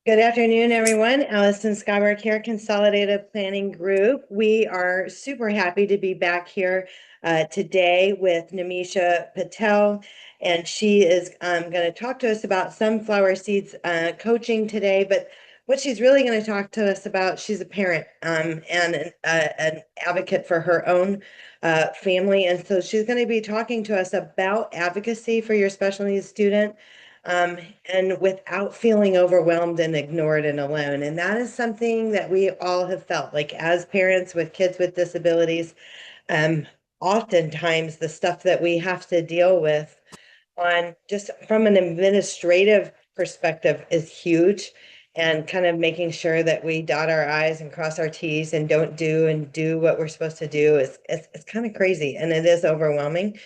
Good afternoon, everyone. Allison Skyberg here, Consolidated Planning Group. We are super happy to be back here today with Nimisha Patel, and she is going to talk to us about sunflower seeds coaching today. But what she's really going to talk to us about, she's a parent and an advocate for her own family. And so she's going to be talking to us about advocacy for your special needs student, um, and without feeling overwhelmed and ignored and alone. And that is something that we all have felt like as parents with kids with disabilities. Um, Oftentimes, the stuff that we have to deal with on just from an administrative perspective is huge. And kind of making sure that we dot our I's and cross our T's and don't do what we're supposed to do is it's kind of crazy, and it is overwhelming.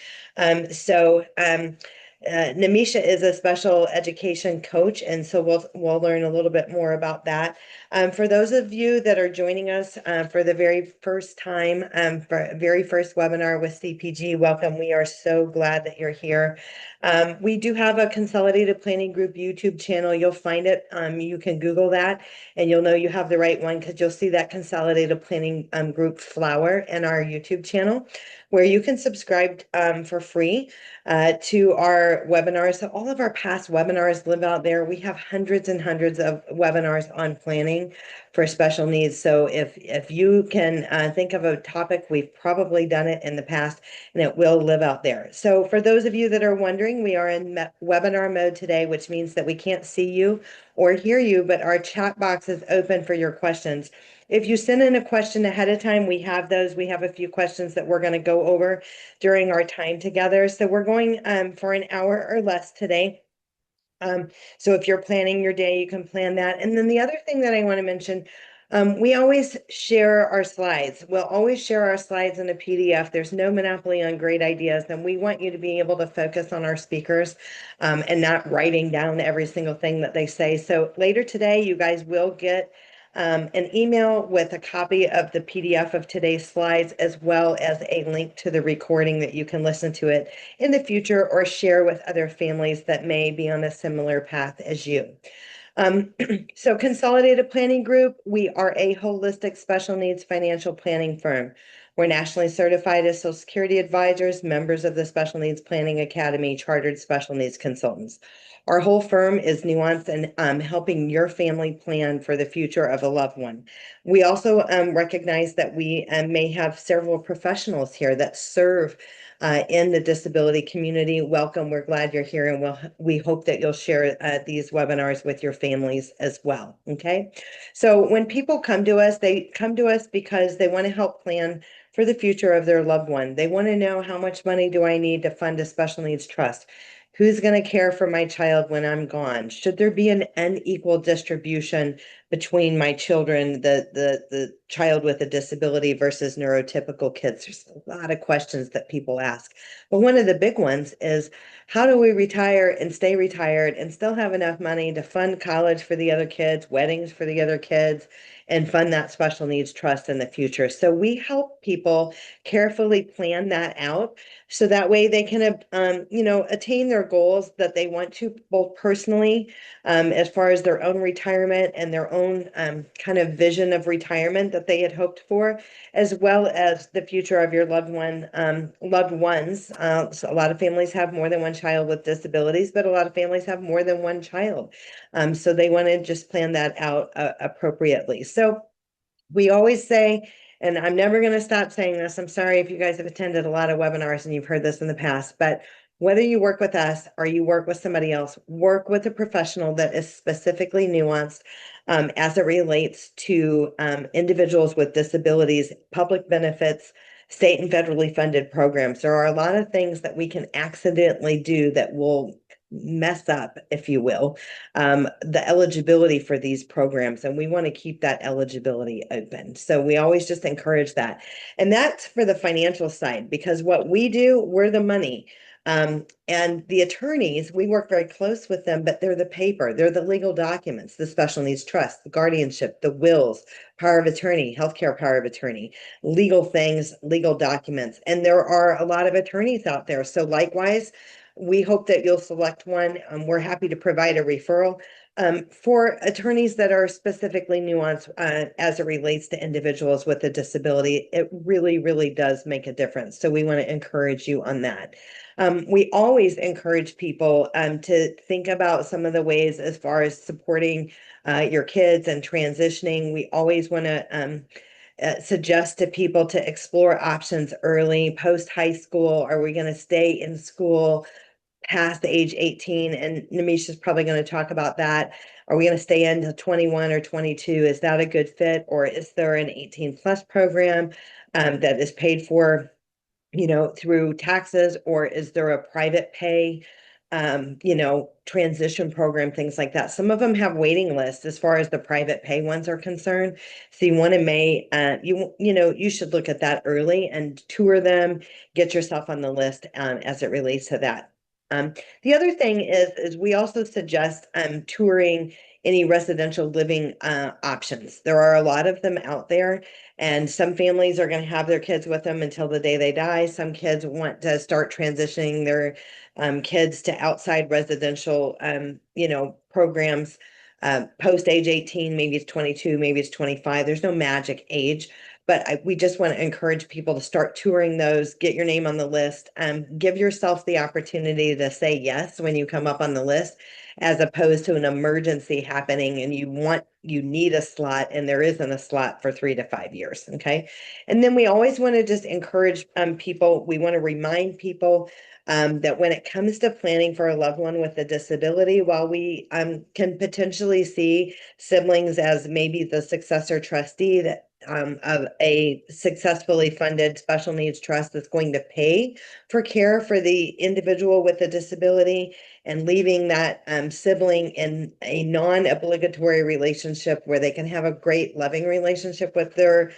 Nimisha is a special education coach, and so we'll learn a little bit more about that. For those of you that are joining us for the very first time, for very first webinar with CPG, welcome. We are so glad that you're here. We do have a Consolidated Planning Group YouTube channel. You'll find it. You can Google that, and you'll know you have the right one because you'll see that Consolidated Planning Group flower in our YouTube channel, where you can subscribe for free to our webinars. So all of our past webinars live out there. We have hundreds and hundreds of webinars on planning for special needs. So if you can think of a topic, we've probably done it in the past, and it will live out there. So for those of you that are wondering, we are in webinar mode today, which means that we can't see you or hear you, but our chat box is open for your questions. If you send in a question ahead of time, we have those. We have a few questions that we're going to go over during our time together. So we're going for an hour or less today. So if you're planning your day, you can plan that. And then the other thing that I want to mention, we always share our slides. We'll always share our slides in a PDF. There's no monopoly on great ideas, and we want you to be able to focus on our speakers and not writing down every single thing that they say. So later today, you guys will get an email with a copy of the PDF of today's slides, as well as a link to the recording that you can listen to it in the future or share with other families that may be on a similar path as you. So Consolidated Planning Group, we are a holistic special needs financial planning firm. We're nationally certified as Social Security advisors, members of the Special Needs Planning Academy, chartered special needs consultants. Our whole firm is nuanced and helping your family plan for the future of a loved one. We also recognize that we may have several professionals here that serve in the disability community. Welcome. We're glad you're here, and we hope that you'll share these webinars with your families as well. Okay. So when people come to us, they come to us because they want to help plan for the future of their loved one. They want to know, how much money do I need to fund a special needs trust? Who's going to care for my child when I'm gone? Should there be an unequal distribution between my children, the child with a disability versus neurotypical kids? There's a lot of questions that people ask. But one of the big ones is, how do we retire and stay retired and still have enough money to fund college for the other kids, weddings for the other kids, and fund that special needs trust in the future? So we help people carefully plan that out, so that way they can, attain their goals that they want to, both personally, as far as their own retirement and their own kind of vision of retirement that they had hoped for, as well as the future of your loved ones. So a lot of families have more than one child with disabilities, but a lot of families have more than one child. So they want to just plan that out appropriately. So we always say, and I'm never going to stop saying this, I'm sorry if you guys have attended a lot of webinars and you've heard this in the past, but whether you work with us or you work with somebody else, work with a professional that is specifically nuanced as it relates to individuals with disabilities, public benefits, state and federally funded programs. There are a lot of things that we can accidentally do that will mess up, if you will, the eligibility for these programs. And we want to keep that eligibility open. So we always just encourage that. And that's for the financial side, because what we do, we're the money. And the attorneys, we work very close with them, but they're the paper, they're the legal documents, the special needs trust, the guardianship, the wills, power of attorney, healthcare power of attorney, legal things, legal documents. And there are a lot of attorneys out there. So likewise, we hope that you'll select one. We're happy to provide a referral for attorneys that are specifically nuanced as it relates to individuals with a disability. It really, really does make a difference. So we want to encourage you on that. We always encourage people to think about some of the ways as far as supporting your kids and transitioning. We always want to suggest to people to explore options early, post high school. Are we going to stay in school past age 18? And Nimisha is probably going to talk about that. Are we going to stay into 21 or 22? Is that a good fit? Or is there an 18 plus program that is paid for, through taxes? Or is there a private pay, transition program, things like that? Some of them have waiting lists as far as the private pay ones are concerned. So you want to you should look at that early and tour them, get yourself on the list as it relates to that. The other thing is we also suggest touring any residential living options. There are a lot of them out there, and some families are going to have their kids with them until the day they die. Some kids want to start transitioning their kids to outside residential, programs post age 18. Maybe it's 22, maybe it's 25. There's no magic age. But we just want to encourage people to start touring those, get your name on the list, give yourself the opportunity to say yes when you come up on the list, as opposed to an emergency happening and you need a slot and there isn't a slot for 3 to 5 years. Okay. And then we always want to just encourage people. We want to remind people that when it comes to planning for a loved one with a disability, while we can potentially see siblings as maybe the successor trustee that of a successfully funded special needs trust that's going to pay for care for the individual with a disability, and leaving that sibling in a non-obligatory relationship where they can have a great loving relationship with their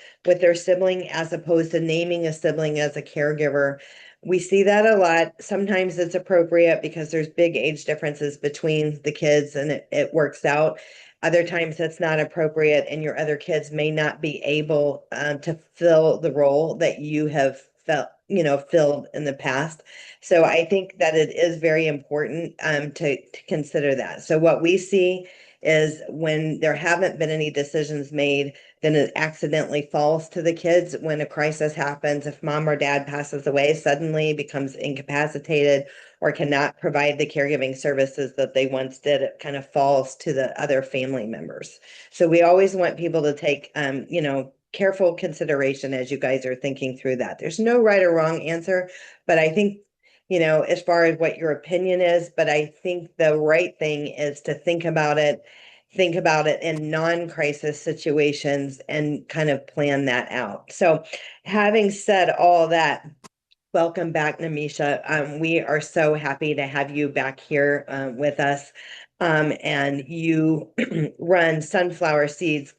sibling, as opposed to naming a sibling as a caregiver. We see that a lot. Sometimes it's appropriate because there's big age differences between the kids and it works out. Other times that's not appropriate, and your other kids may not be able to fill the role that you have filled in the past. So I think that it is very important to consider that. So what we see is when there haven't been any decisions made, then it accidentally falls to the kids. When a crisis happens, if mom or dad passes away, suddenly becomes incapacitated or cannot provide the caregiving services that they once did, it kind of falls to the other family members. So we always want people to take, careful consideration as you guys are thinking through that. There's no right or wrong answer, but I think, as far as what your opinion is, but I think the right thing is to think about it in non-crisis situations and kind of plan that out. So having said all that, welcome back, Nimisha. We are so happy to have you back here with us. And you run Sunflower Seeds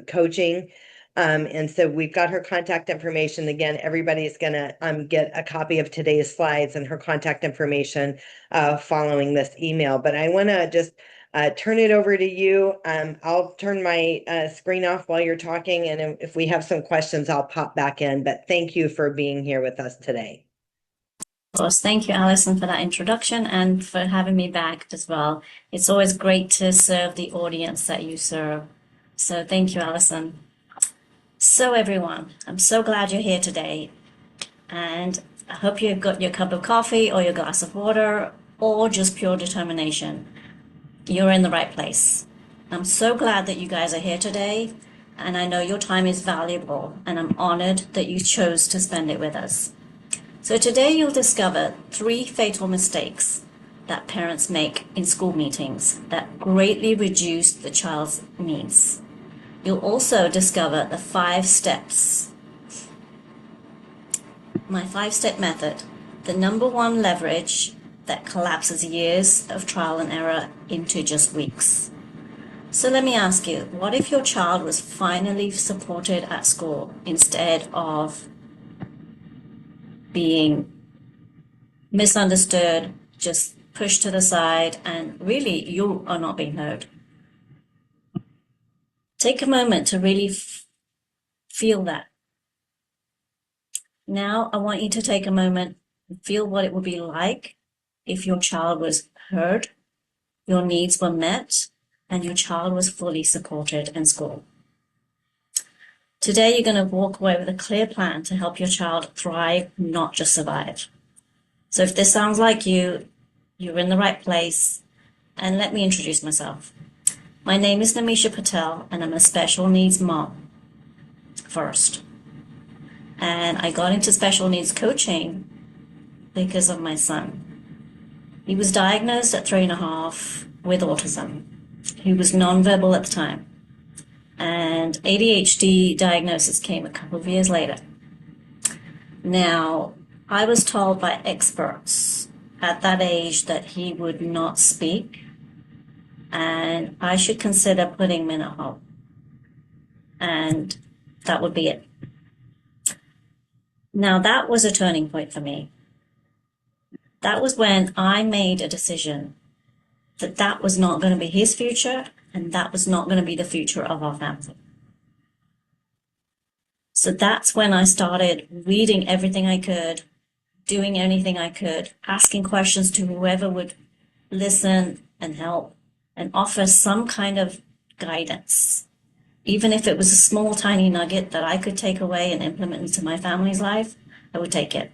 coaching. And so we've got her contact information. Again, everybody's going to get a copy of today's slides and her contact information following this email. But I want to just turn it over to you. I'll turn my screen off while you're talking, and if we have some questions, I'll pop back in. But thank you for being here with us today. Of course, thank you, Alison, for that introduction and for having me back as well. It's always great to serve the audience that you serve. So thank you, Alison. So everyone, I'm so glad you're here today, and I hope you've got your cup of coffee or your glass of water or just pure determination. You're in the right place. I'm so glad that you guys are here today, and I know your time is valuable, and I'm honored that you chose to spend it with us. So today you'll discover 3 fatal mistakes that parents make in school meetings that greatly reduce the child's needs. You'll also discover the 5 steps. My 5-step method, the #1 leverage that collapses years of trial and error into just weeks. So let me ask you, what if your child was finally supported at school instead of being misunderstood, just pushed to the side, and really you are not being heard? Take a moment to really feel that. Now I want you to take a moment and feel what it would be like if your child was heard, your needs were met, and your child was fully supported in school. Today, you're going to walk away with a clear plan to help your child thrive, not just survive. So if this sounds like you, you're in the right place. And let me introduce myself. My name is Nimisha Patel, and I'm a special needs mom first. And I got into special needs coaching because of my son. He was diagnosed at 3.5 with autism. He was nonverbal at the time. And ADHD diagnosis came a couple of years later. Now, I was told by experts at that age that he would not speak and I should consider putting him in a home. And that would be it. Now, that was a turning point for me. That was when I made a decision that that was not going to be his future and that was not going to be the future of our family. So that's when I started reading everything I could, doing anything I could, asking questions to whoever would listen and help and offer some kind of guidance. Even if it was a small, tiny nugget that I could take away and implement into my family's life, I would take it.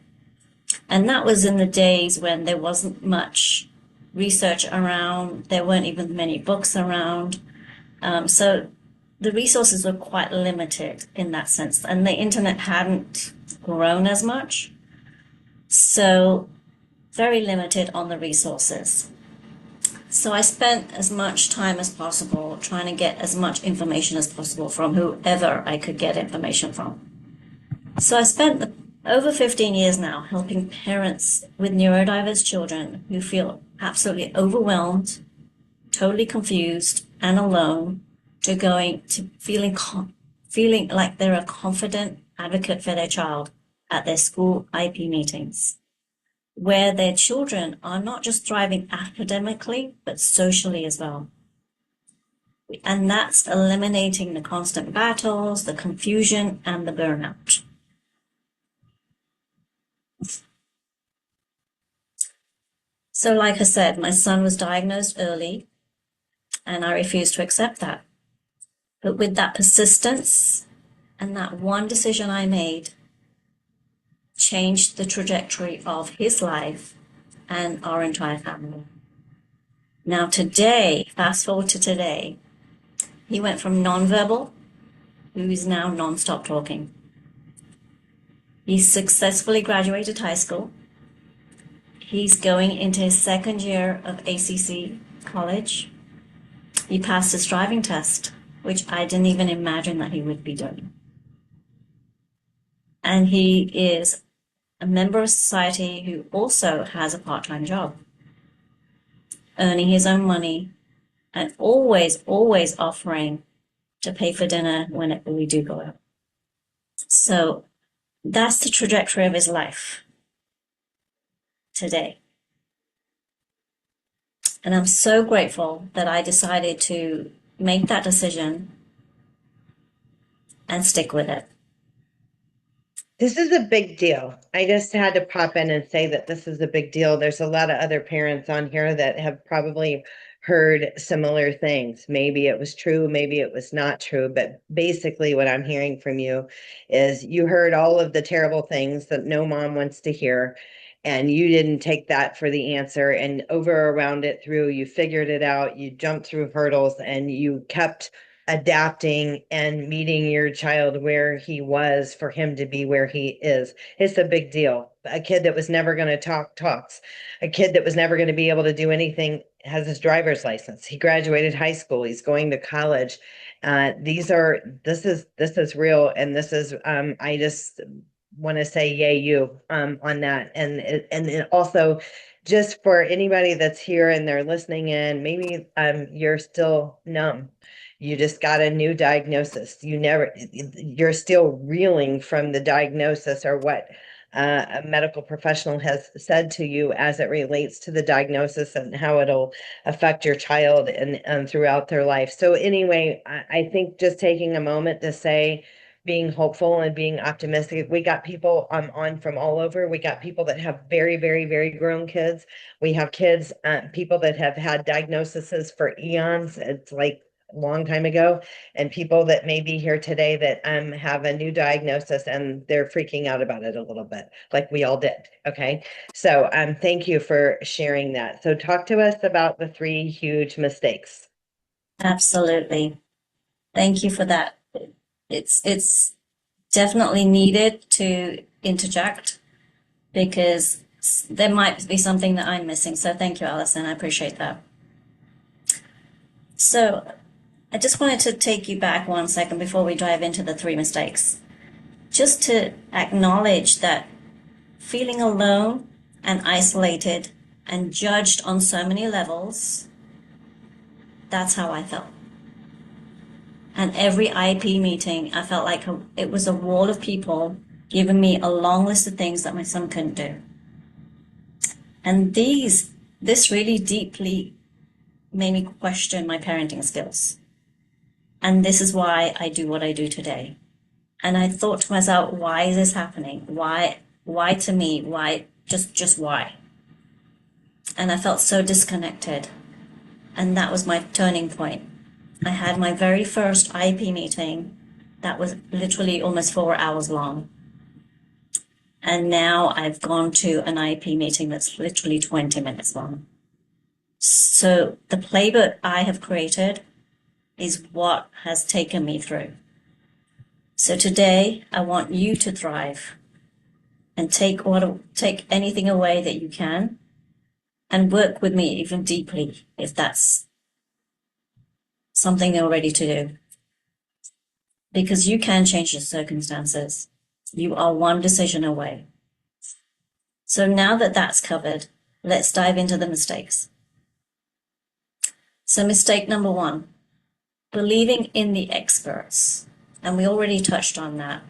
And that was in the days when there wasn't much research around, there weren't even many books around. So the resources were quite limited in that sense, and the internet hadn't grown as much. So very limited on the resources. So I spent as much time as possible trying to get as much information as possible from whoever I could get information from. So I spent over 15 years now helping parents with neurodiverse children who feel absolutely overwhelmed, totally confused, and alone, to going to feeling like they're a confident advocate for their child at their school IP meetings, where their children are not just thriving academically, but socially as well. And that's eliminating the constant battles, the confusion, and the burnout. So like I said, my son was diagnosed early, and I refused to accept that. But with that persistence and that one decision I made, changed the trajectory of his life and our entire family. Now today, fast forward to today, he went from nonverbal, who is now non-stop talking. He successfully graduated high school. He's going into his second year of ACC college. He passed his driving test, which I didn't even imagine that he would be doing. And he is a member of society who also has a part-time job, earning his own money and always offering to pay for dinner whenever we do go out. So that's the trajectory of his life today. And I'm so grateful that I decided to make that decision and stick with it. This is a big deal. I just had to pop in and say that this is a big deal. There's a lot of other parents on here that have probably heard similar things. Maybe it was true, maybe it was not true, but basically what I'm hearing from you is you heard all of the terrible things that no mom wants to hear, and you didn't take that for the answer and over around it through, you figured it out, you jumped through hurdles, and you kept adapting and meeting your child where he was for him to be where he is. It's a big deal. A kid that was never going to talk talks. A kid that was never going to be able to do anything has his driver's license. He graduated high school. He's going to college. This is real, and this is I just want to say yay you on that, and also just for anybody that's here and they're listening in, maybe you're still numb. You just got a new diagnosis. You're still reeling from the diagnosis or what a medical professional has said to you as it relates to the diagnosis and how it'll affect your child and throughout their life. So anyway, I think just taking a moment to say being hopeful and being optimistic. We got people on from all over. We got people that have very, very, very grown kids. We have kids, people that have had diagnoses for eons. It's like a long time ago, and people that may be here today that have a new diagnosis and they're freaking out about it a little bit, like we all did. Okay. So thank you for sharing that. So talk to us about the three huge mistakes. Absolutely. Thank you for that. It's definitely needed to interject because there might be something that I'm missing. So thank you, Alison. I appreciate that. So I just wanted to take you back 1 second before we dive into the three mistakes. Just to acknowledge that feeling alone and isolated and judged on so many levels, that's how I felt. And every IEP meeting, I felt like it was a wall of people giving me a long list of things that my son couldn't do. And this really deeply made me question my parenting skills. And this is why I do what I do today. And I thought to myself, why is this happening? Why to me? Why? Just why? And I felt so disconnected. And that was my turning point. I had my very first IEP meeting that was literally almost 4 hours long. And now I've gone to an IEP meeting that's literally 20 minutes long. So the playbook I have created is what has taken me through. So today I want you to thrive and take anything away that you can and work with me even deeply if that's something you're ready to do. Because you can change your circumstances. You are one decision away. So now that that's covered, let's dive into the mistakes. So mistake number 1, believing in the experts. And we already touched on that.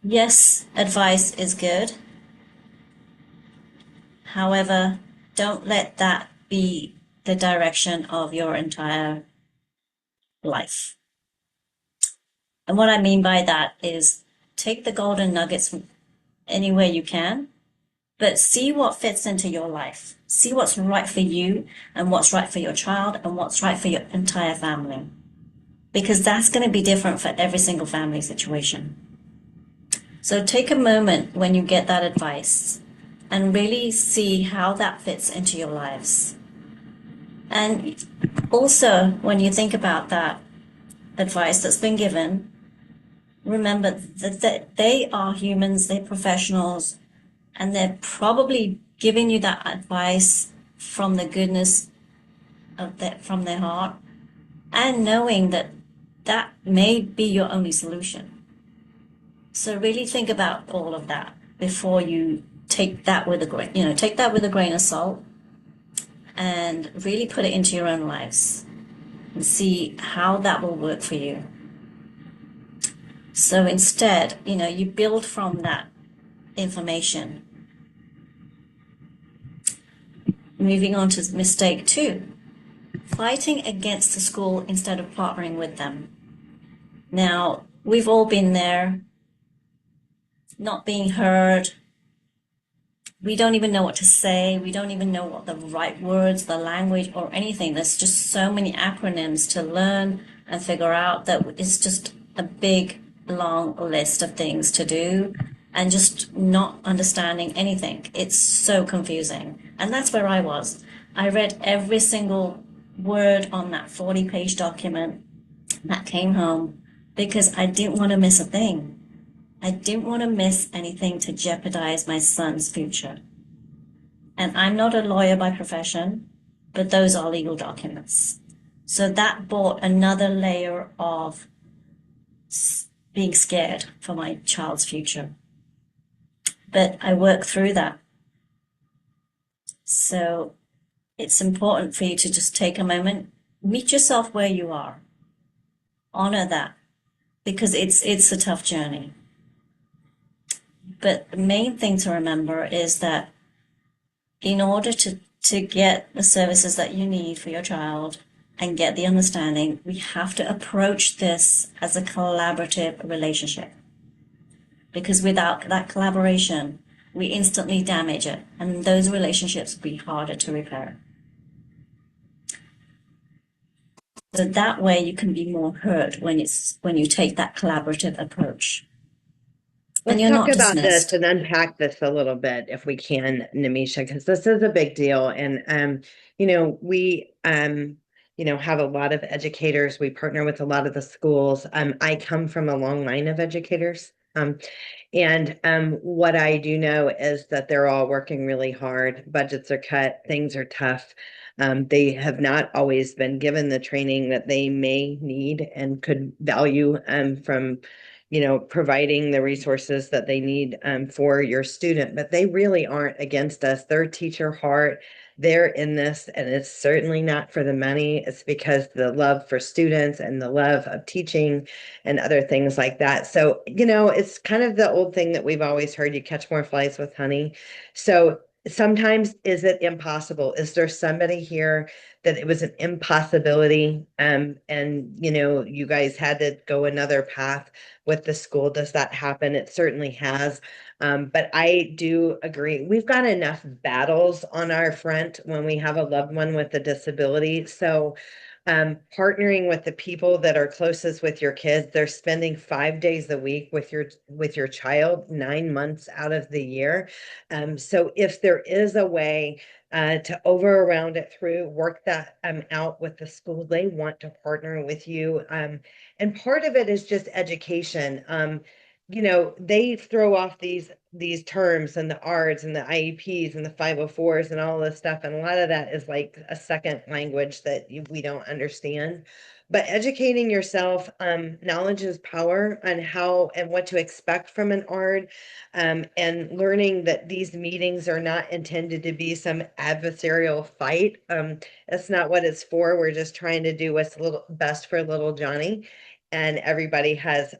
Yes, advice is good. However, don't let that be the direction of your entire life. And what I mean by that is take the golden nuggets from anywhere you can, but see what fits into your life. See what's right for you and what's right for your child and what's right for your entire family. Because that's going to be different for every single family situation. So take a moment when you get that advice and really see how that fits into your lives. And also, when you think about that advice that's been given, remember that they are humans, they're professionals, and they're probably giving you that advice from the goodness of from their heart, and knowing that that may be your only solution. So really think about all of that before you take that with a grain of salt, and really put it into your own lives and see how that will work for you. So instead, you build from that information. Moving on to mistake 2, fighting against the school instead of partnering with them. Now, we've all been there, not being heard. We don't even know what to say. We don't even know what the right words, the language, or anything. There's just so many acronyms to learn and figure out that it's just a big, long list of things to do and just not understanding anything. It's so confusing. And that's where I was. I read every single word on that 40-page document that came home because I didn't want to miss a thing. I didn't want to miss anything to jeopardize my son's future. And I'm not a lawyer by profession, but those are legal documents. So that brought another layer of being scared for my child's future. But I worked through that. So it's important for you to just take a moment, meet yourself where you are, honor that, because it's a tough journey. But the main thing to remember is that in order to get the services that you need for your child, and get the understanding, we have to approach this as a collaborative relationship. Because without that collaboration, we instantly damage it, and those relationships will be harder to repair. So that way you can be more heard when you take that collaborative approach. And Let's you're talk not about this dismissed. and unpack this a little bit if we can, Nimisha, because this is a big deal. And we have a lot of educators. We partner with a lot of the schools. I come from a long line of educators. And what I do know is that they're all working really hard. Budgets are cut, things are tough. They have not always been given the training that they may need and could value from providing the resources that they need for your student, but they really aren't against us. Their teacher heart, they're in this, and it's certainly not for the money. It's because the love for students and the love of teaching and other things like that. So, it's kind of the old thing that we've always heard, you catch more flies with honey. So sometimes is it impossible? Is there somebody here that it was an impossibility and you guys had to go another path with the school? Does that happen? It certainly has. But I do agree. We've got enough battles on our front when we have a loved one with a disability. So partnering with the people that are closest with your kids, they're spending 5 days a week with your child 9 months out of the year. So if there is a way to over around it through, work that out with the school, they want to partner with you. And part of it is just education. They throw off these terms and the ARDs and the IEPs and the 504s and all this stuff. And a lot of that is like a second language that we don't understand. But educating yourself, knowledge is power on how and what to expect from an ARD, and learning that these meetings are not intended to be some adversarial fight. That's not what it's for. We're just trying to do what's best for little Johnny, and everybody has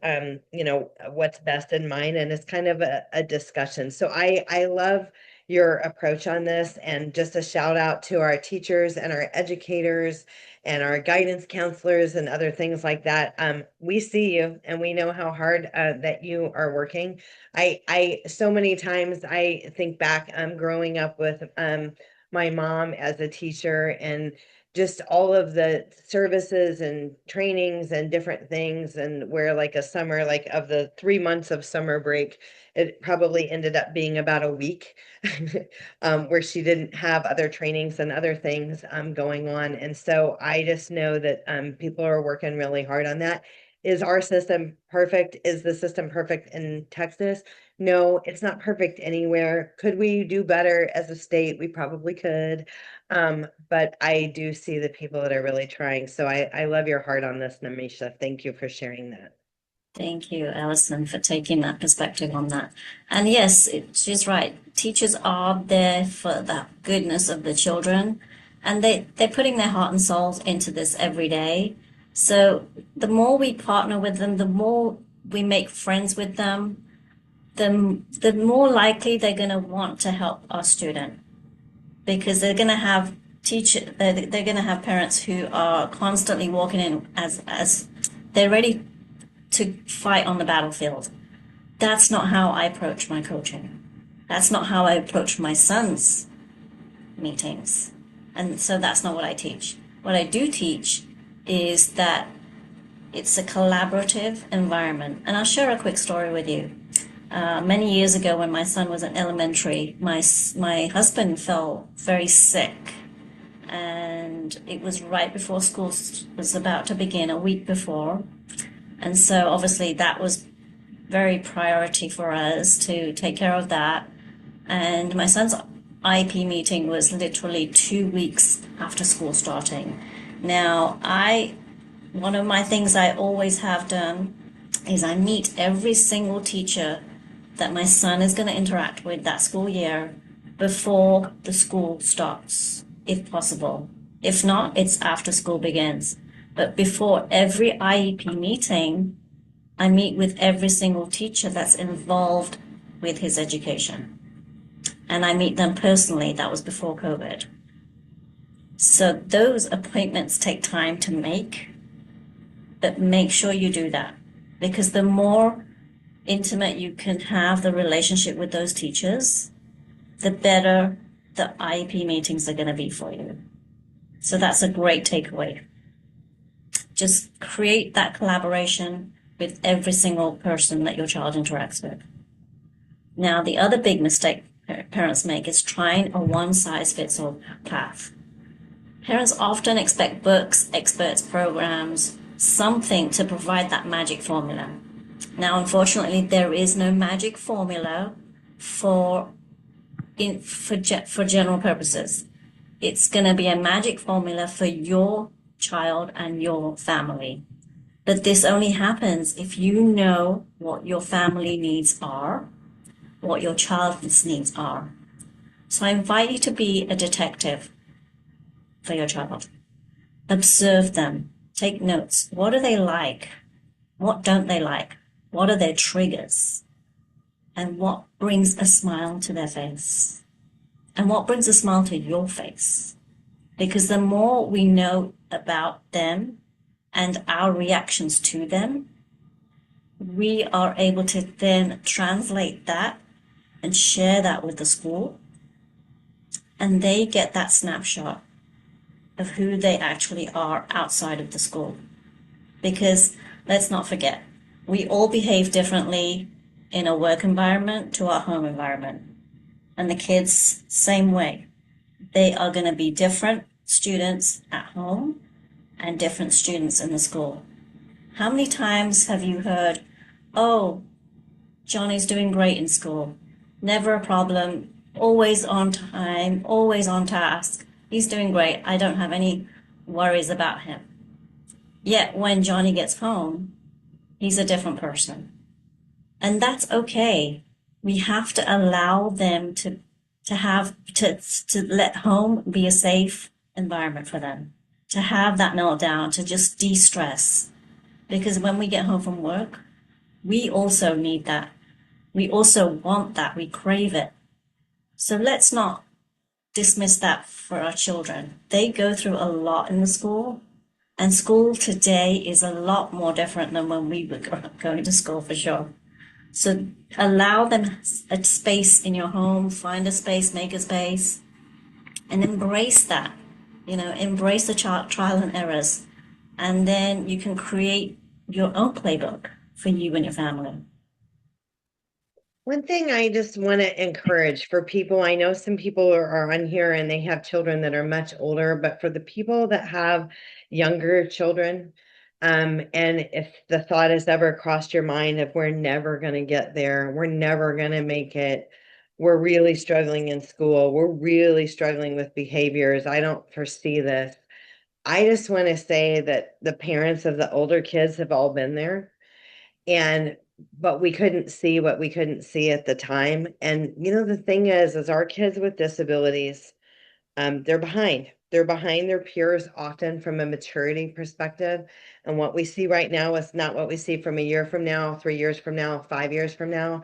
what's best in mind, and it's kind of a discussion. So I love your approach on this, and just a shout out to our teachers and our educators and our guidance counselors and other things like that. We see you and we know how hard that you are working. I so many times I think back growing up with my mom as a teacher, and just all of the services and trainings and different things, and where like a summer, like of the 3 months of summer break, it probably ended up being about a week where she didn't have other trainings and other things going on. And so I just know that people are working really hard on that. Is our system perfect? Is the system perfect in Texas? No, it's not perfect anywhere. Could we do better as a state? We probably could. But I do see the people that are really trying. So I love your heart on this, Nimisha. Thank you for sharing that. Thank you, Alison, for taking that perspective on that. And yes, she's right. Teachers are there for the goodness of the children, and they're putting their heart and souls into this every day. So the more we partner with them, the more we make friends with them, the more likely they're going to want to help our student, because they're going to have they're going to have parents who are constantly walking in as they're ready to fight on the battlefield. That's not how I approach my coaching. That's not how I approach my son's meetings. And so that's not what I teach. What I do teach is that it's a collaborative environment. And I'll share a quick story with you. Many years ago, when my son was in elementary, my husband fell very sick. And it was right before school was about to begin, a week before. And so obviously that was very priority for us to take care of that. And my son's IEP meeting was literally 2 weeks after school starting. Now, one of my things I always have done is I meet every single teacher that my son is going to interact with that school year before the school starts, if possible. If not, it's after school begins. But before every IEP meeting, I meet with every single teacher that's involved with his education. And I meet them personally. That was before COVID. So those appointments take time to make, but make sure you do that because the more intimate you can have the relationship with those teachers, the better the IEP meetings are going to be for you. So that's a great takeaway. Just create that collaboration with every single person that your child interacts with. Now, the other big mistake parents make is trying a one size fits all path. Parents often expect books, experts, programs, something to provide that magic formula. Now, unfortunately, there is no magic formula for general purposes. It's going to be a magic formula for your child and your family. But this only happens if you know what your family needs are, what your child's needs are. So I invite you to be a detective for your child. Observe them. Take notes. What do they like? What don't they like? What are their triggers? And what brings a smile to their face? And what brings a smile to your face? Because the more we know about them and our reactions to them, we are able to then translate that and share that with the school. And they get that snapshot of who they actually are outside of the school. Because let's not forget, we all behave differently in a work environment to our home environment. And the kids, same way. They are going to be different students at home and different students in the school. How many times have you heard, oh, Johnny's doing great in school, never a problem, always on time, always on task, he's doing great, I don't have any worries about him. Yet when Johnny gets home, he's a different person. And that's okay. We have to allow them to let home be a safe environment for them, to have that meltdown, to just de-stress. Because when we get home from work, we also need that. We also want that. We crave it. So let's not dismiss that for our children. They go through a lot in the school, and school today is a lot more different than when we were going to school for sure. So allow them a space in your home, find a space, make a space, and embrace that. Embrace the trial and errors. And then you can create your own playbook for you and your family. One thing I just want to encourage for people, I know some people are on here and they have children that are much older, but for the people that have younger children, and if the thought has ever crossed your mind of we're never going to get there, we're never going to make it, we're really struggling in school, we're really struggling with behaviors, I don't foresee this. I just want to say that the parents of the older kids have all been there. And but we couldn't see what we couldn't see at the time. And the thing is our kids with disabilities, they're behind. They're behind their peers often from a maturity perspective. And what we see right now is not what we see from a year from now, 3 years from now, 5 years from now.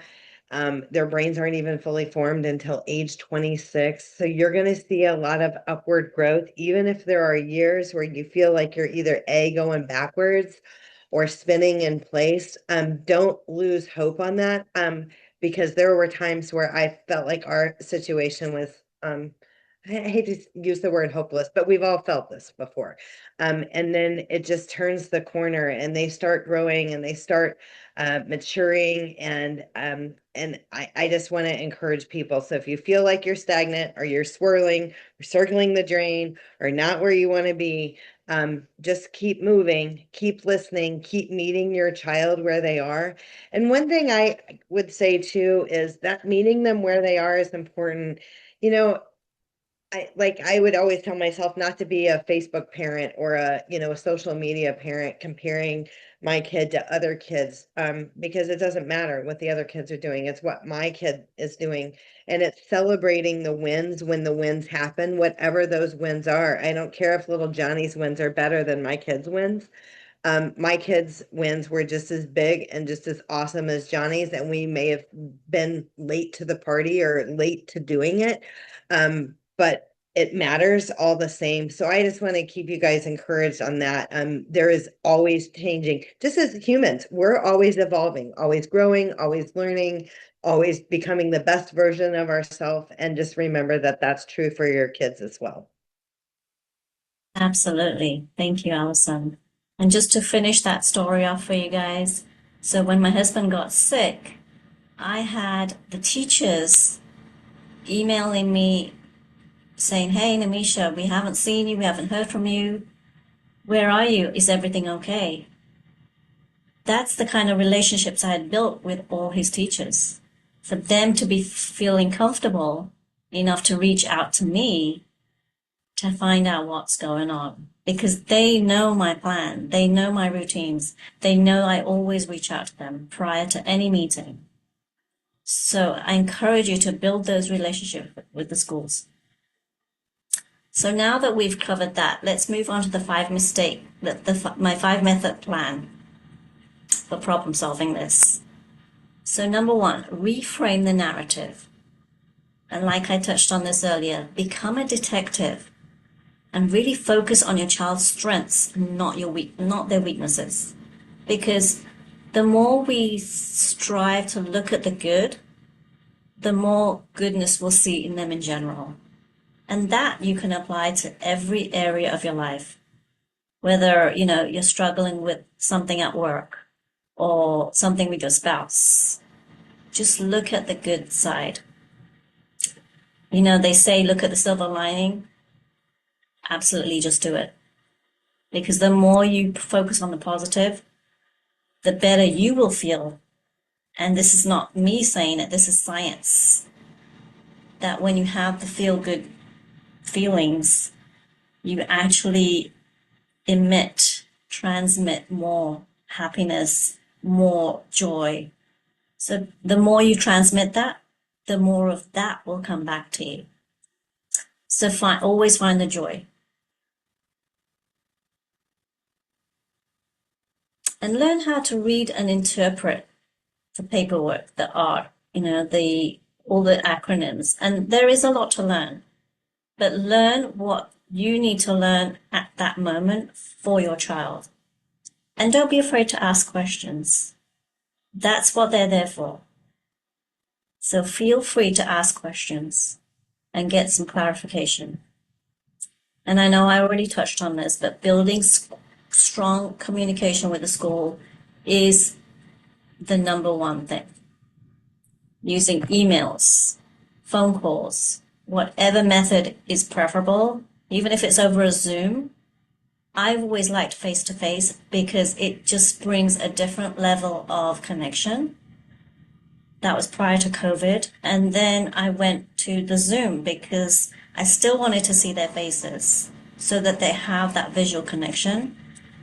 Their brains aren't even fully formed until age 26. So you're going to see a lot of upward growth, even if there are years where you feel like you're either A, going backwards or spinning in place. Don't lose hope on that. Because there were times where I felt like our situation was, I hate to use the word hopeless, but we've all felt this before. And then it just turns the corner and they start growing and they start maturing. And I just want to encourage people. So if you feel like you're stagnant or you're swirling or circling the drain or not where you want to be, just keep moving, keep listening, keep meeting your child where they are. And one thing I would say too is that meeting them where they are is important. You know, I would always tell myself not to be a Facebook parent or a social media parent comparing my kid to other kids, because it doesn't matter what the other kids are doing. It's what my kid is doing. And it's celebrating the wins when the wins happen, whatever those wins are. I don't care if little Johnny's wins are better than my kids' wins. My kids' wins were just as big and just as awesome as Johnny's, and we may have been late to the party or late to doing it. But it matters all the same. So I just want to keep you guys encouraged on that. There is always changing. Just as humans, we're always evolving, always growing, always learning, always becoming the best version of ourselves. And just remember that that's true for your kids as well. Absolutely. Thank you, Allison. And just to finish that story off for you guys, so when my husband got sick, I had the teachers emailing me saying, "Hey, Nimisha, we haven't seen you, we haven't heard from you. Where are you? Is everything okay?" That's the kind of relationships I had built with all his teachers. For them to be feeling comfortable enough to reach out to me to find out what's going on, because they know my plan, they know my routines, they know I always reach out to them prior to any meeting. So I encourage you to build those relationships with the schools. So now that we've covered that, let's move on to the my 5 method plan for problem solving this. So number 1, reframe the narrative. And like I touched on this earlier, become a detective and really focus on your child's strengths, not their weaknesses. Because the more we strive to look at the good, the more goodness we'll see in them in general. And that you can apply to every area of your life. Whether, you're struggling with something at work or something with your spouse. Just look at the good side. They say look at the silver lining. Absolutely, just do it. Because the more you focus on the positive, the better you will feel. And this is not me saying it, this is science. That when you have the feel-good feelings, you actually transmit more happiness, more joy. So the more you transmit that, the more of that will come back to you. So always find the joy. And learn how to read and interpret the paperwork, the art, all the acronyms. And there is a lot to learn, but learn what you need to learn at that moment for your child. And don't be afraid to ask questions. That's what they're there for. So feel free to ask questions and get some clarification. And I know I already touched on this, but building strong communication with the school is the number one thing. Using emails, phone calls, whatever method is preferable, even if it's over a Zoom. I've always liked face-to-face because it just brings a different level of connection. That was prior to COVID. And then I went to the Zoom because I still wanted to see their faces so that they have that visual connection.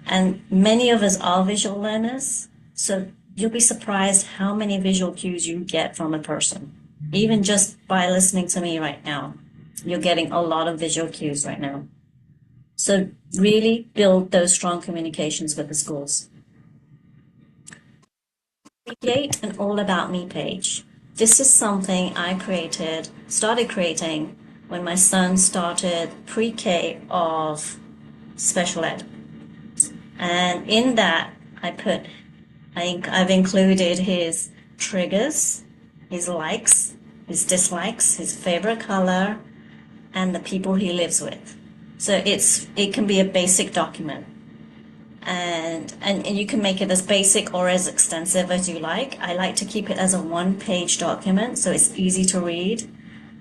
And many of us are visual learners, so you'll be surprised how many visual cues you get from a person. Even just by listening to me right now, you're getting a lot of visual cues right now. So really build those strong communications with the schools. Create an All About Me page. This is something I started creating when my son started pre-K of special ed. And in that, I've included his triggers, his likes, his dislikes, his favorite color, and the people he lives with. So it can be a basic document. And you can make it as basic or as extensive as you like. I like to keep it as a 1-page document so it's easy to read.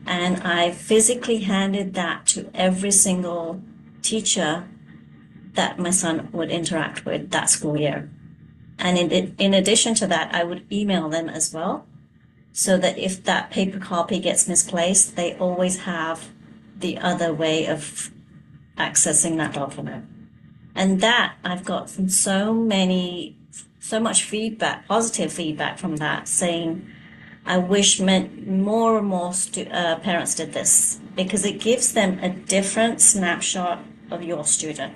And I physically handed that to every single teacher that my son would interact with that school year. And in addition to that, I would email them as well, so that if that paper copy gets misplaced, they always have the other way of accessing that document. And that I've got from so much feedback, positive feedback from that, saying I wish more and more parents did this, because it gives them a different snapshot of your student,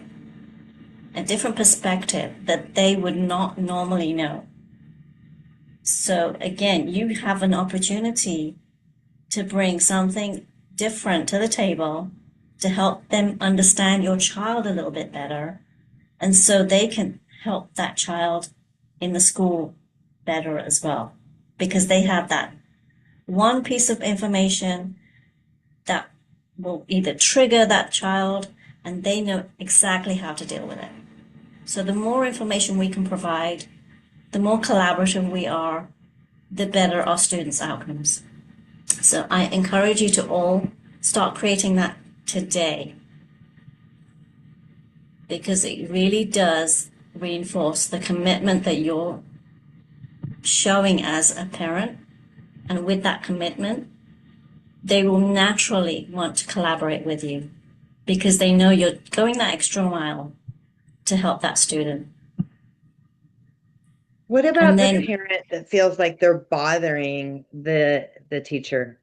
a different perspective that they would not normally know. So again, you have an opportunity to bring something different to the table to help them understand your child a little bit better. And so they can help that child in the school better as well, because they have that one piece of information that will either trigger that child and they know exactly how to deal with it. So the more information we can provide, the more collaborative we are, the better our students' outcomes. So I encourage you to all start creating that today, because it really does reinforce the commitment that you're showing as a parent. And with that commitment, they will naturally want to collaborate with you because they know you're going that extra mile to help that student. What And about the then parent that feels like they're bothering the teacher?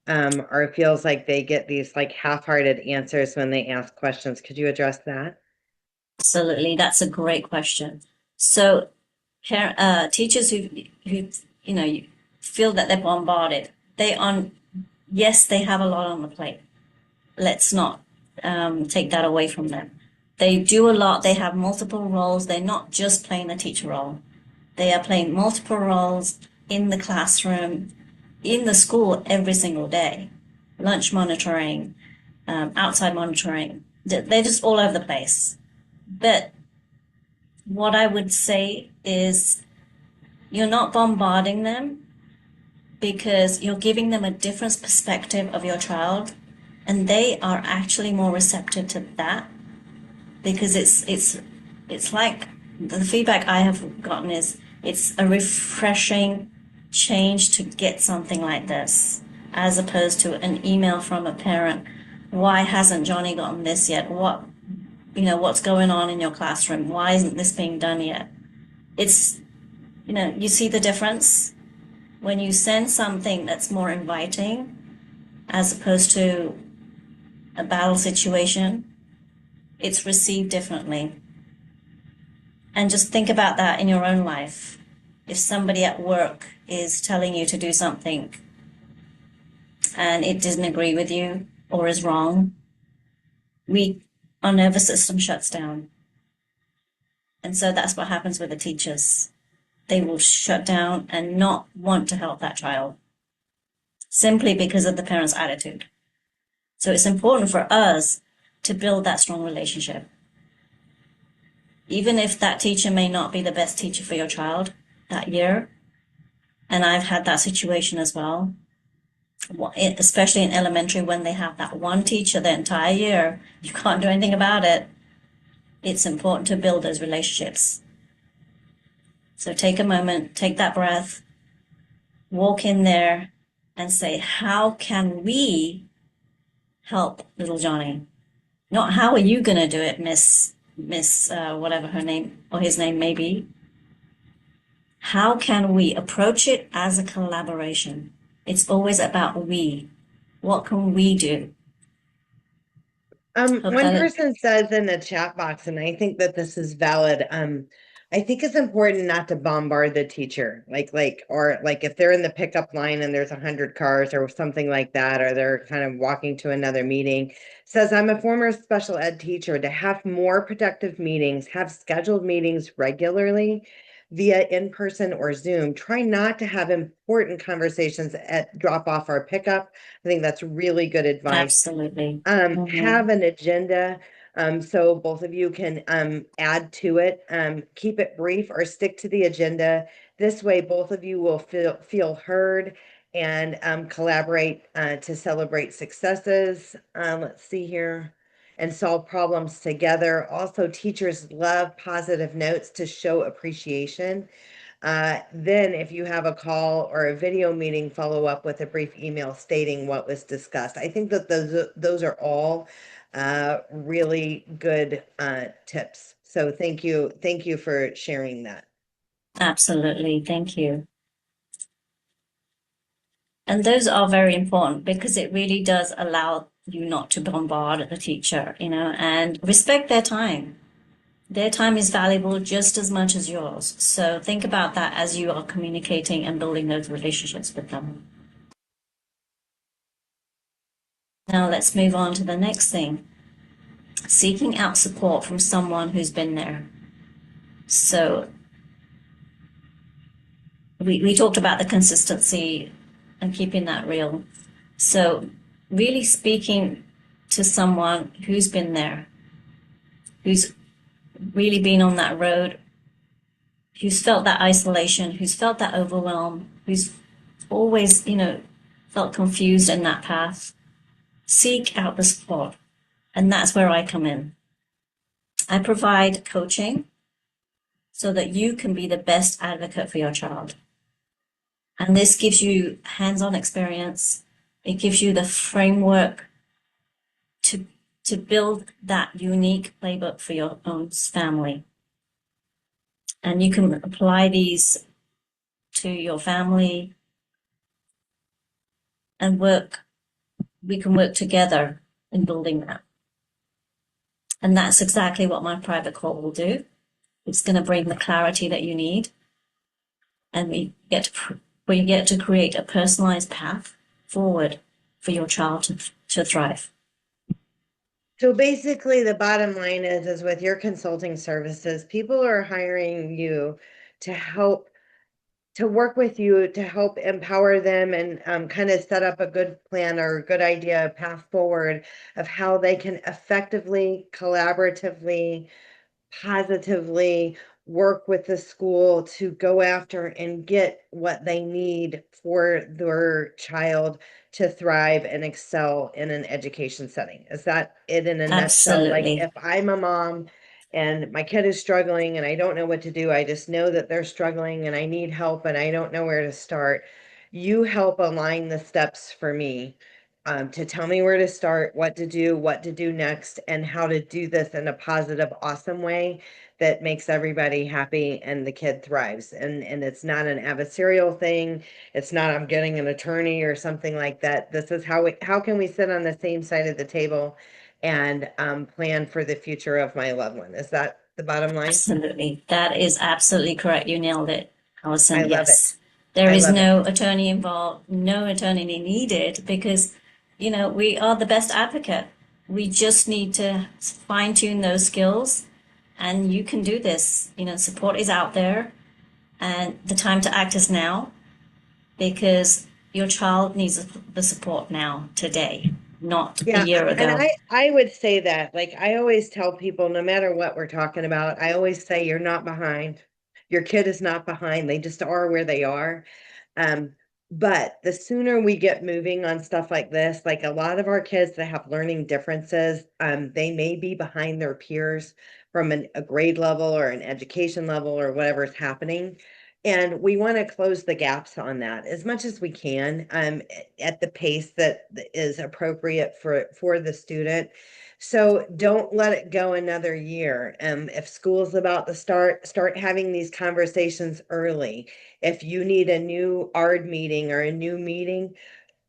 Or feels like they get these like half-hearted answers when they ask questions. Could you address that? absolutely, that's a great question. So teachers who feel that they're bombarded, yes, they have a lot on the plate. Let's not take that away from them. They do a lot. They have multiple roles. They're not just playing the teacher role. They are playing multiple roles in the classroom, in the school every single day. Lunch monitoring, outside monitoring. They're just all over the place. But what I would say is you're not bombarding them because you're giving them a different perspective of your child, and they are actually more receptive to that because it's like the feedback I have gotten is it's a refreshing change to get something like this as opposed to an email from a parent. Why hasn't Johnny gotten this yet? What's going on in your classroom? Why isn't this being done yet? It's, you see the difference when you send something that's more inviting as opposed to a battle situation. It's received differently. And just think about that in your own life. If somebody at work is telling you to do something and it doesn't agree with you or is wrong, our nervous system shuts down. And so that's what happens with the teachers. They will shut down and not want to help that child simply because of the parent's attitude. So it's important for us to build that strong relationship. Even if that teacher may not be the best teacher for your child that year, and I've had that situation as well, especially in elementary when they have that one teacher the entire year, you can't do anything about it. It's important to build those relationships. So take a moment, take that breath, walk in there and say, how can we help little Johnny? Not how are you going to do it, Miss whatever her name or his name may be. How can we approach it as a collaboration? It's always about we. What can we do? Hope One that person says in the chat box, and I think that this is valid. I think it's important not to bombard the teacher, or if they're in the pickup line and there's 100 cars or something like that, or they're kind of walking to another meeting. Says, I'm a former special ed teacher. To have more productive meetings, have scheduled meetings regularly via in-person or Zoom. Try not to have important conversations at drop off or pickup. I think that's really good advice. absolutely. Have an agenda, so both of you can add to it. Keep it brief or stick to the agenda. This way, both of you will feel heard and collaborate to celebrate successes. Let's see here. And solve problems together. Also, teachers love positive notes to show appreciation. Then if you have a call or a video meeting, follow up with a brief email stating what was discussed. I think that those are all really good tips. So thank you. Thank you for sharing that. Absolutely. Thank you. And those are very important because it really does allow you not to bombard the teacher, and respect their time. Their time is valuable just as much as yours. So think about that as you are communicating and building those relationships with them. Now let's move on to the next thing. Seeking out support from someone who's been there. So we talked about the consistency and keeping that real. So really speaking to someone who's been there, who's really been on that road, who's felt that isolation, who's felt that overwhelm, who's always, felt confused in that path. Seek out the support. And that's where I come in. I provide coaching so that you can be the best advocate for your child. And this gives you hands-on experience. It gives you the framework to, to build that unique playbook for your own family. And you can apply these to your family and we can work together in building that. And that's exactly what my private call will do. It's going to bring the clarity that you need. And we get to create a personalized path forward for your child to thrive. So basically, the bottom line is with your consulting services, people are hiring you to help to work with you to help empower them and kind of set up a good plan or a good idea, a path forward of how they can effectively, collaboratively, positively work with the school to go after and get what they need for their child to thrive and excel in an education setting. Is that it in a nutshell? Like Absolutely. if I'm a mom and my kid is struggling and I don't know what to do, I just know that they're struggling and I need help and I don't know where to start. You help align the steps for me to tell me where to start, what to do next, and how to do this in a positive, awesome way that makes everybody happy and the kid thrives. And it's not an adversarial thing. It's not I'm getting an attorney or something like that. This is how can we sit on the same side of the table and plan for the future of my loved one? Is that the bottom line? Absolutely. That is absolutely correct. You nailed it, I Allison. love it. Yes. There I is love it. no attorney involved, no attorney needed because, we are the best advocate. We just need to fine tune those skills and you can do this. Support is out there and the time to act is now because your child needs the support now, today, not a Yeah, year and ago. I would say that, like I always tell people, no matter what we're talking about, I always say you're not behind. Your kid is not behind. They just are where they are. Um, but the sooner we get moving on stuff like this, like a lot of our kids that have learning differences, they may be behind their peers from a grade level or an education level or whatever is happening. And we want to close the gaps on that as much as we can, at the pace that is appropriate for the student. So don't let it go another year. If school's about to start having these conversations early. If you need a new ARD meeting or a new meeting,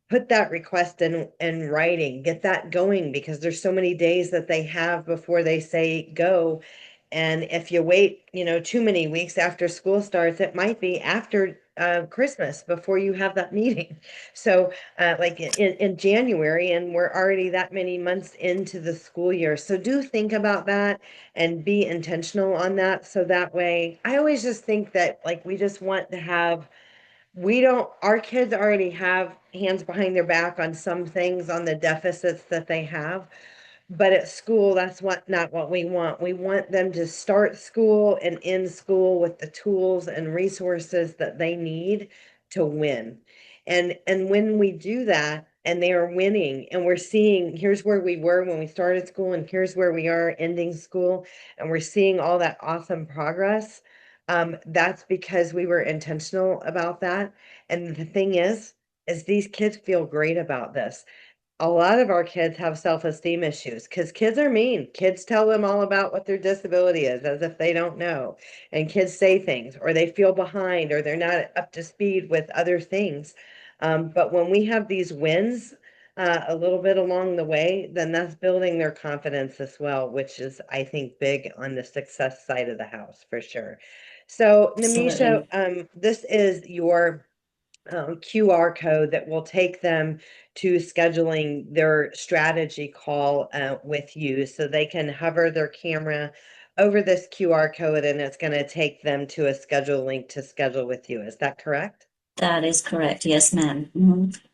put that request in writing, get that going because there's so many days that they have before they say go. And if you wait, too many weeks after school starts, it might be after Christmas before you have that meeting. So like in January, and we're already that many months into the school year. So do think about that and be intentional on that. So that way, I always just think that like we just want to have we don't our kids already have hands behind their back on some things on the deficits that they have, but at school that's not what we want. We want them to start school and end school with the tools and resources that they need to win. And when we do that and they are winning and we're seeing here's where we were when we started school and here's where we are ending school and we're seeing all that awesome progress, that's because we were intentional about that. And the thing is these kids feel great about this. A lot of our kids have self-esteem issues because kids are mean. Kids tell them all about what their disability is as if they don't know. And kids say things or they feel behind or they're not up to speed with other things. But when we have these wins a little bit along the way, then that's building their confidence as well, which is, I think, big on the success side of the house for sure. So, Nimisha, Absolutely. this is your QR code that will take them to scheduling their strategy call with you. So they can hover their camera over this QR code and it's going to take them to a schedule link to schedule with you. Is that correct? That is correct. Yes, ma'am.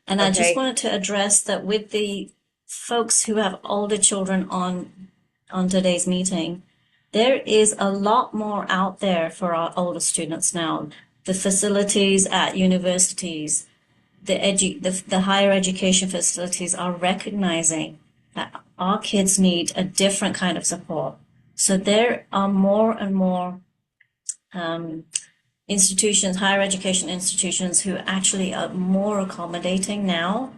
And I just Okay. wanted to address that with the folks who have older children on today's meeting, there is a lot more out there for our older students now. The facilities at universities, the higher education facilities are recognizing that our kids need a different kind of support. So there are more and more institutions, higher education institutions, who actually are more accommodating now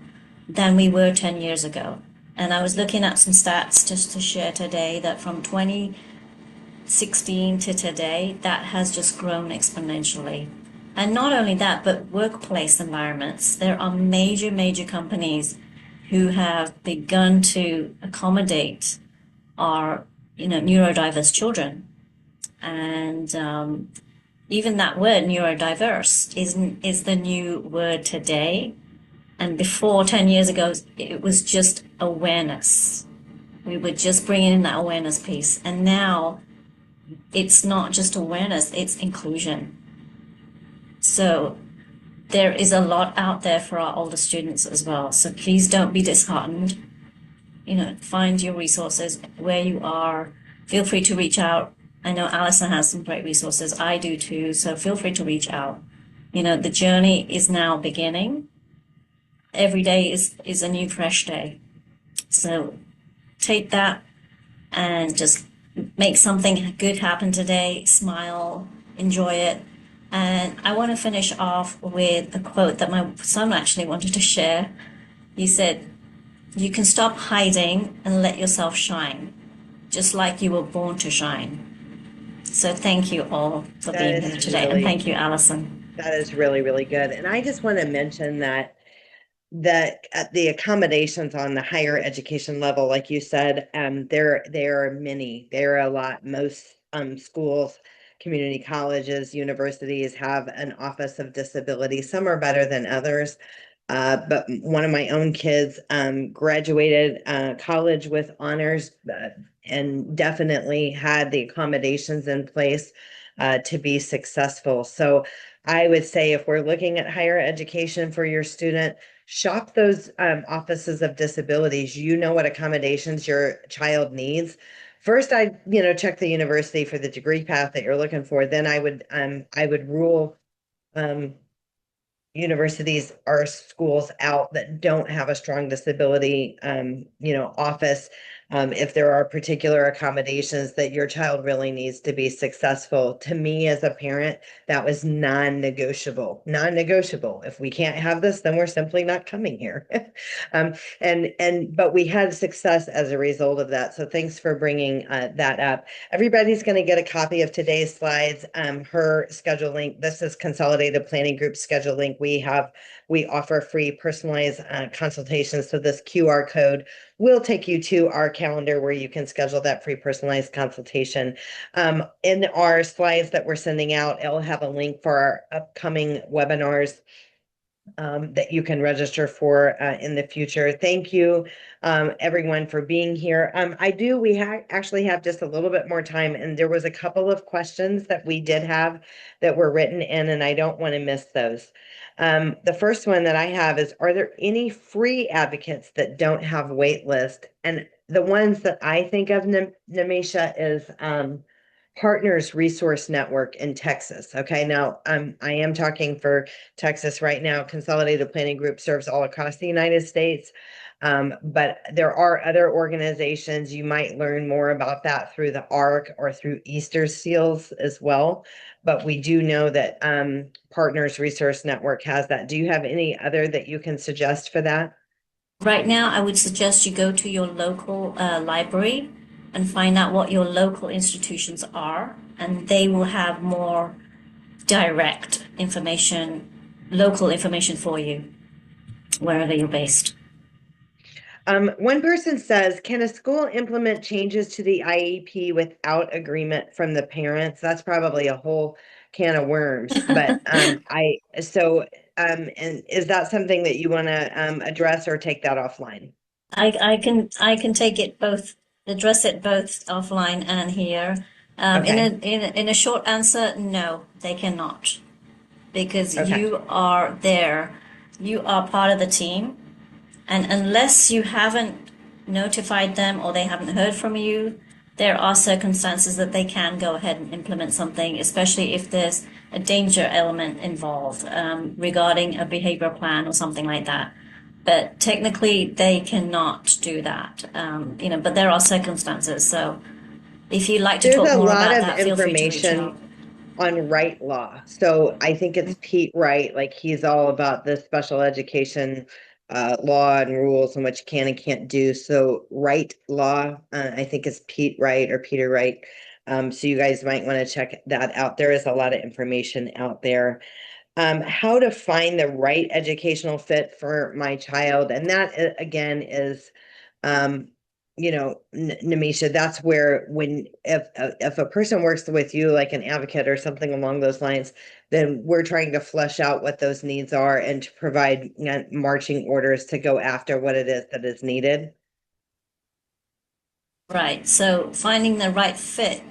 than we were 10 years ago. And I was looking at some stats just to share today that from 2016 to today, that has just grown exponentially. And not only that, but workplace environments. There are major, major companies who have begun to accommodate our, neurodiverse children. And even that word neurodiverse is the new word today. And before 10 years ago, it was just awareness. We were just bringing in that awareness piece. And now it's not just awareness, it's inclusion. So there is a lot out there for our older students as well. So please don't be disheartened. Find your resources where you are. Feel free to reach out. I know Alison has some great resources. I do too. So feel free to reach out. The journey is now beginning. Every day is a new fresh day. So take that and just make something good happen today. Smile, enjoy it. And I want to finish off with a quote that my son actually wanted to share. He said, "You can stop hiding and let yourself shine, just like you were born to shine." So thank you all for being here today. And thank you, Alison. That is really, really good. And I just want to mention that the accommodations on the higher education level, like you said, there are many. There are a lot. Most schools, community colleges, universities have an Office of Disability. Some are better than others. But one of my own kids graduated college with honors and definitely had the accommodations in place to be successful. So I would say if we're looking at higher education for your student, shop those offices of disabilities. You know what accommodations your child needs. First, check the university for the degree path that you're looking for. Then I would rule universities or schools out that don't have a strong disability office. If there are particular accommodations that your child really needs to be successful. To me as a parent, that was non-negotiable. If we can't have this, then we're simply not coming here. But we had success as a result of that. So thanks for bringing that up. Everybody's going to get a copy of today's slides. Her schedule link. This is Consolidated Planning Group schedule link. We offer free personalized consultations. So this QR code will take you to our calendar where you can schedule that free personalized consultation. In our slides that we're sending out, it'll have a link for our upcoming webinars that you can register for in the future. Thank you, everyone, for being here. We actually have just a little bit more time, and there was a couple of questions that we did have that were written in, and I don't want to miss those. The first one that I have is, are there any free advocates that don't have wait list? And the ones that I think of, Nimisha, is Partners Resource Network in Texas. Okay, now I am talking for Texas right now. Consolidated Planning Group serves all across the United States. But there are other organizations. You might learn more about that through the ARC or through Easter Seals as well. But we do know that Partners Resource Network has that. Do you have any other that you can suggest for that? Right now, I would suggest you go to your local library and find out what your local institutions are, and they will have more direct information, local information for you, wherever you're based. One person says, can a school implement changes to the IEP without agreement from the parents? That's probably a whole can of worms, but and is that something that you want to address or take that offline? I can take it both, address it both offline and here. Okay. In a short answer, no, they cannot, because Okay. you are there, you are part of the team, and unless you haven't notified them or they haven't heard from you, there are circumstances that they can go ahead and implement something, especially if there's a danger element involved regarding a behavior plan or something like that. But technically, they cannot do that. But there are circumstances. So if you'd like to There's talk a more lot about of that, feel free to reach information out. on Wright Law. So I think it's Pete Wright, like he's all about the special education law and rules and what you can and can't do. So Wright Law, I think it's Pete Wright or Peter Wright. So you guys might want to check that out. There is a lot of information out there. How to find the right educational fit for my child. And that again is um, Nimisha, that's where when if a person works with you like an advocate or something along those lines, then we're trying to flesh out what those needs are and to provide marching orders to go after what it is that is needed. Right. So finding the right fit,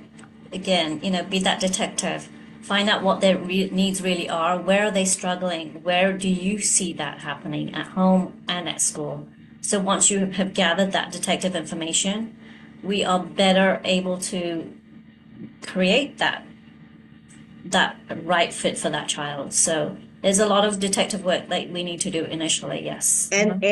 again, be that detective. Find out what their needs really are. Where are they struggling? Where do you see that happening at home and at school? So once you have gathered that detective information, we are better able to create that right fit for that child. So there's a lot of detective work that we need to do initially. Yes. And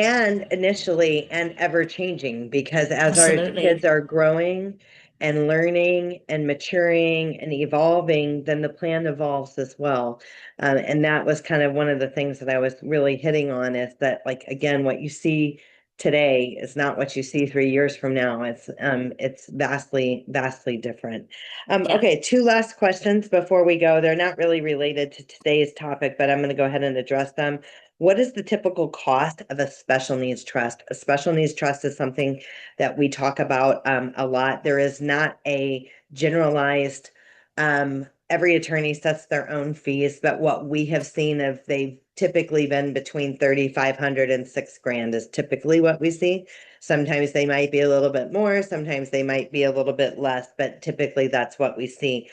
initially and ever changing, because as our Absolutely. kids are growing and learning and maturing and evolving, then the plan evolves as well. And that was kind of one of the things that I was really hitting on, is that, like, again, what you see today is not what you see 3 years from now. It's vastly, vastly different. Yeah. Okay, two last questions before we go. They're not really related to today's topic, but I'm going to go ahead and address them. What is the typical cost of a special needs trust? A special needs trust is something that we talk about a lot. There is not a generalized, every attorney sets their own fees, but what we have seen, of they've typically been between 3,500 and 6 grand is typically what we see. Sometimes they might be a little bit more, sometimes they might be a little bit less, but typically that's what we see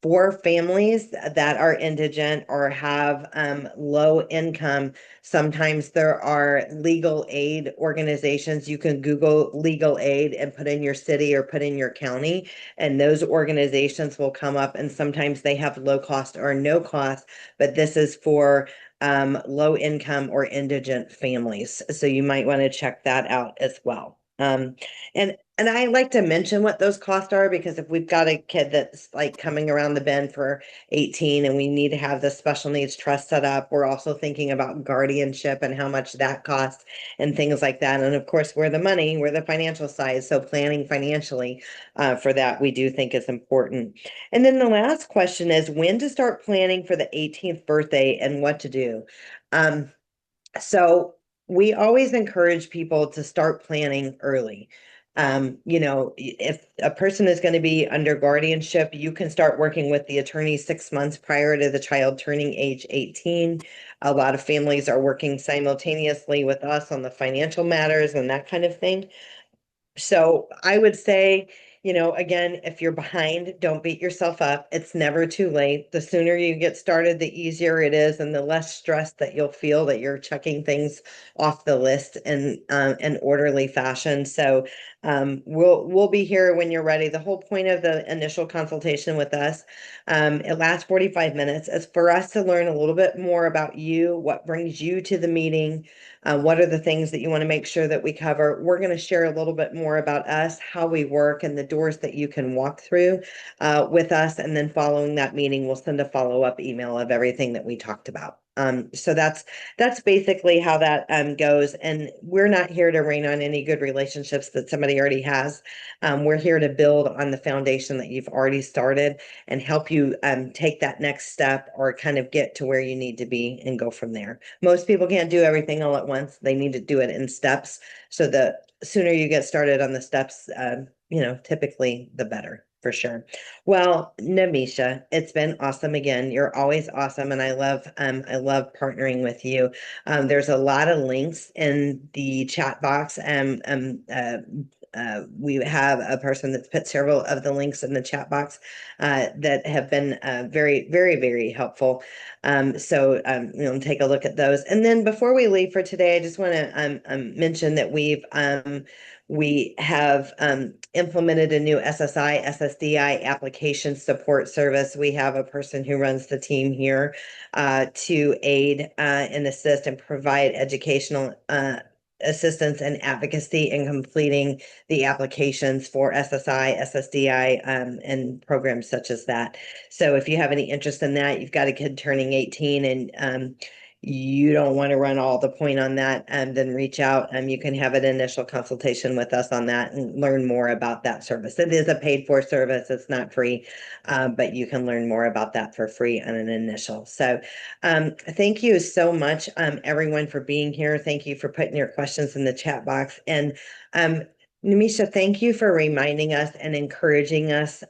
for families that are indigent or have low income. Sometimes there are legal aid organizations. You can Google legal aid and put in your city or put in your county, and those organizations will come up. And sometimes they have low cost or no cost, but this is for low income or indigent families. So you might want to check that out as well. And I like to mention what those costs are, because if we've got a kid that's like coming around the bend for 18 and we need to have the special needs trust set up, we're also thinking about guardianship and how much that costs and things like that. And of course, we're the financial side. So planning financially for that, we do think is important. And then the last question is when to start planning for the 18th birthday and what to do. Um, so we always encourage people to start planning early. If a person is going to be under guardianship, you can start working with the attorney 6 months prior to the child turning age 18. A lot of families are working simultaneously with us on the financial matters and that kind of thing. So I would say, again, if you're behind, don't beat yourself up. It's never too late. The sooner you get started, the easier it is, and the less stress that you'll feel that you're checking things off the list in an orderly fashion. So we'll be here when you're ready. The whole point of the initial consultation with us, it lasts 45 minutes, is for us to learn a little bit more about you, what brings you to the meeting, what are the things that you want to make sure that we cover? We're going to share a little bit more about us, how we work, and the doors that you can walk through with us. And then following that meeting, we'll send a follow-up email of everything that we talked about. So that's basically how that goes. And we're not here to rain on any good relationships that somebody already has. We're here to build on the foundation that you've already started and help you take that next step or kind of get to where you need to be and go from there. Most people can't do everything all at once. They need to do it in steps. So the sooner you get started on the steps, typically the better. for sure. Well, Namisha, it's been awesome again. You're always awesome, and I love partnering with you. There's a lot of links in the chat box. We have a person that's put several of the links in the chat box that have been very, very, very helpful. Take a look at those. And then before we leave for today, I just want to mention that we have implemented a new SSI, SSDI application support service. We have a person who runs the team here to aid and assist and provide educational assistance and advocacy in completing the applications for SSI, SSDI, and programs such as that. So if you have any interest in that, you've got a kid turning 18 and you don't want to run all the point on that, then reach out. You can have an initial consultation with us on that and learn more about that service. It is a paid for service. It's not free, but you can learn more about that for free on an initial. So thank you so much, everyone, for being here. Thank you for putting your questions in the chat box. And Nimisha, thank you for reminding us and encouraging us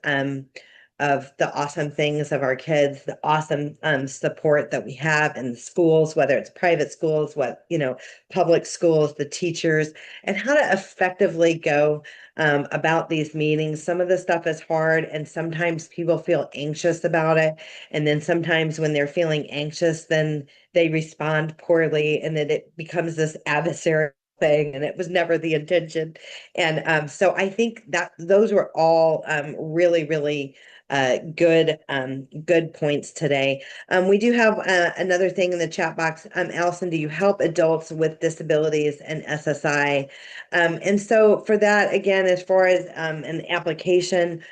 of the awesome things of our kids, the awesome support that we have in the schools, whether it's private schools, public schools, the teachers, and how to effectively go about these meetings. Some of the stuff is hard, and sometimes people feel anxious about it. And then sometimes when they're feeling anxious, then they respond poorly, and then it becomes this adversarial thing, and it was never the intention. And so I think that those were all really, really good points today. We do have another thing in the chat box. Allison, do you help adults with disabilities and SSI? And so for that, again, as far as an application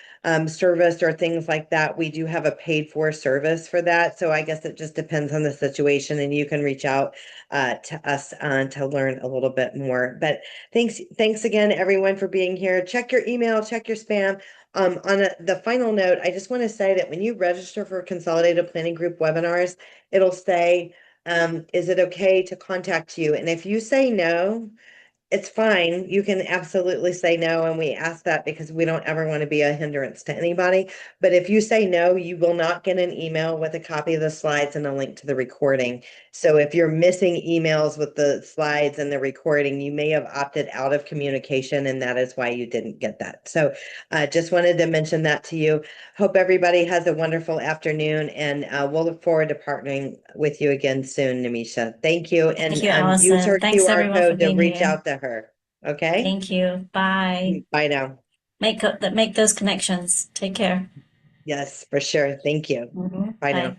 service or things like that, we do have a paid for service for that. So I guess it just depends on the situation, and you can reach out to us to learn a little bit more. But thanks again, everyone, for being here. Check your email, check your spam. The final note, I just want to say that when you register for Consolidated Planning Group webinars, it'll say, is it okay to contact you? And if you say no, it's fine. You can absolutely say no. And we ask that because we don't ever want to be a hindrance to anybody. But if you say no, you will not get an email with a copy of the slides and a link to the recording. So if you're missing emails with the slides and the recording, you may have opted out of communication, and that is why you didn't get that. So just wanted to mention that to you. Hope everybody has a wonderful afternoon, and we'll look forward to partnering with you again soon, Nimisha. Thank you. Thank you, And use Allison. her Thanks QR everyone for code to being reach here. out to her. Okay? Thank you. Bye. Bye now. Make those connections. Take care. Yes, for sure. Thank you. Bye Bye. now.